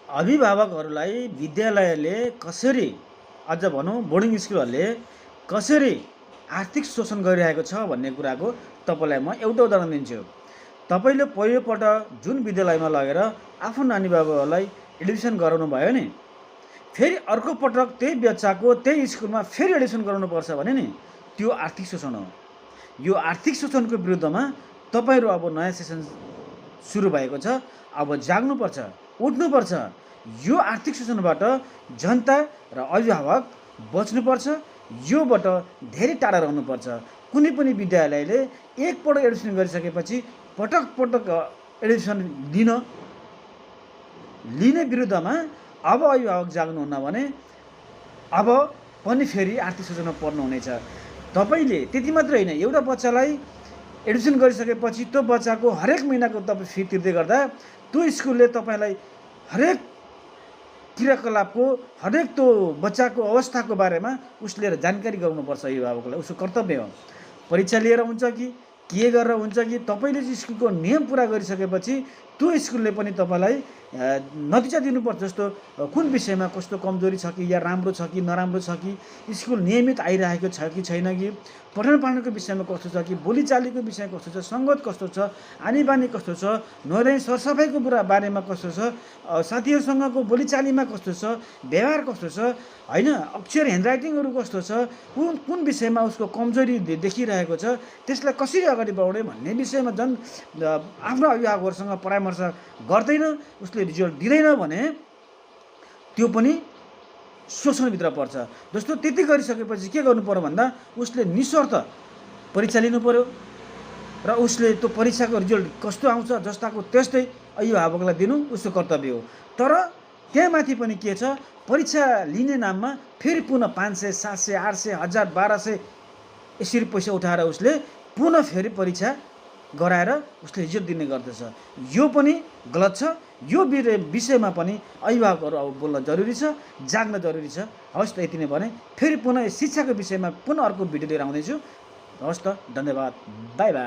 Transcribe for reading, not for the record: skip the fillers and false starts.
अभिभावकहरूलाई विद्यालयले कसरी, अझ भनौँ बोर्डिङ स्कुलहरूले कसरी आर्थिक शोषण गरिरहेको छ भन्ने कुराको तपाईँलाई म एउटा उदाहरण दिन्छु। तपाईँले पहिलोपल्ट जुन विद्यालयमा लगेर आफ्नो नानी बाबुहरूलाई एडमिसन गराउनु भयो नि, फेरि अर्को पटक त्यही बच्चाको त्यही स्कुलमा फेरि एडमिसन गराउनुपर्छ भने नि त्यो आर्थिक शोषण हो। यो आर्थिक शोषणको विरुद्धमा तपाईँहरू अब नयाँ सेसन सुरु भएको छ। अब जाग्नुपर्छ, उठ्नुपर्छ। यो आर्थिक शोषणबाट जनता र अभिभावक बच्नुपर्छ। योबाट धेरै टाढा रहनुपर्छ। कुनै पनि विद्यालयले एकपल्ट एडमिसन गरिसकेपछि पटक पटक एडमिसन लिने विरुद्धमा अब अभिभावक जाग्नुहुन्न भने अब पनि फेरि आर्थिक शोषणमा पर्नुहुनेछ। तपाईँले त्यति मात्रै होइन, एउटा बच्चालाई एडमिसन गरिसकेपछि त्यो बच्चाको हरेक महिनाको तपाईँ फी तिर्दै गर्दा त्यो स्कुलले तपाईँलाई हरेक क्रियाकलापको, हरेक त्यो बच्चाको अवस्थाको बारेमा उसले जानकारी गराउनुपर्छ। अभिभावकलाई उसको कर्तव्य हो। परीक्षा लिएर हुन्छ कि के गरेर हुन्छ कि तपाईँले स्कुलको नियम पुरा गरिसकेपछि त्यो स्कुलले पनि तपाईँलाई नतिजा दिनुपर्छ। जस्तो कुन विषयमा कस्तो कमजोरी छ कि या राम्रो छ कि नराम्रो छ कि, स्कुल नियमित आइरहेको छ कि छैन कि, पठन पाठनको विषयमा कस्तो छ कि, बोलीचालीको विषय कस्तो छ, सङ्गत कस्तो छ, आनीबानी कस्तो छ, नुहाइ सरसफाइको बारेमा कस्तो छ, साथीहरूसँगको बोलीचालीमा कस्तो छ, व्यवहार कस्तो छ, होइन, अक्षर ह्यान्डराइटिङहरू कस्तो छ, कुन विषयमा उसको कमजोरी देखिरहेको छ, त्यसलाई कसरी अगाडि बढाउने भन्ने विषयमा आफ्नो अभिभावकहरूसँग परामर्श गर्दैन, उसले रिजल्ट दिँदैन भने त्यो पनि शोषणभित्र पर्छ। जस्तो त्यति गरिसकेपछि के गर्नु पर्यो भन्दा उसले निशर्त परीक्षा लिनु पर्यो र उसले त्यो परीक्षाको रिजल्ट कस्तो आउँछ जस्ताको त्यस्तै अभिभावकलाई दिनु उसको कर्तव्य हो। तर त्यहाँ माथि पनि के छ, परीक्षा लिने नाममा फेरि पुनः 500, 700, 800, 1000, 1200 यसरी पैसा उठाएर उसले पुनः फेरि परीक्षा गराएर उसले रिजल्ट दिने गर्दछ। यो पनि गलत छ। यो विषयमा पनि अभिभावकहरू अब बोल्न जरुरी छ, जाग्न जरुरी छ। हवस् त, यति नै भने फेरि पुनः शिक्षाको विषयमा पुनः अर्को भिडियो लिएर आउँदैछु। हवस् त, धन्यवाद, बाई बाई।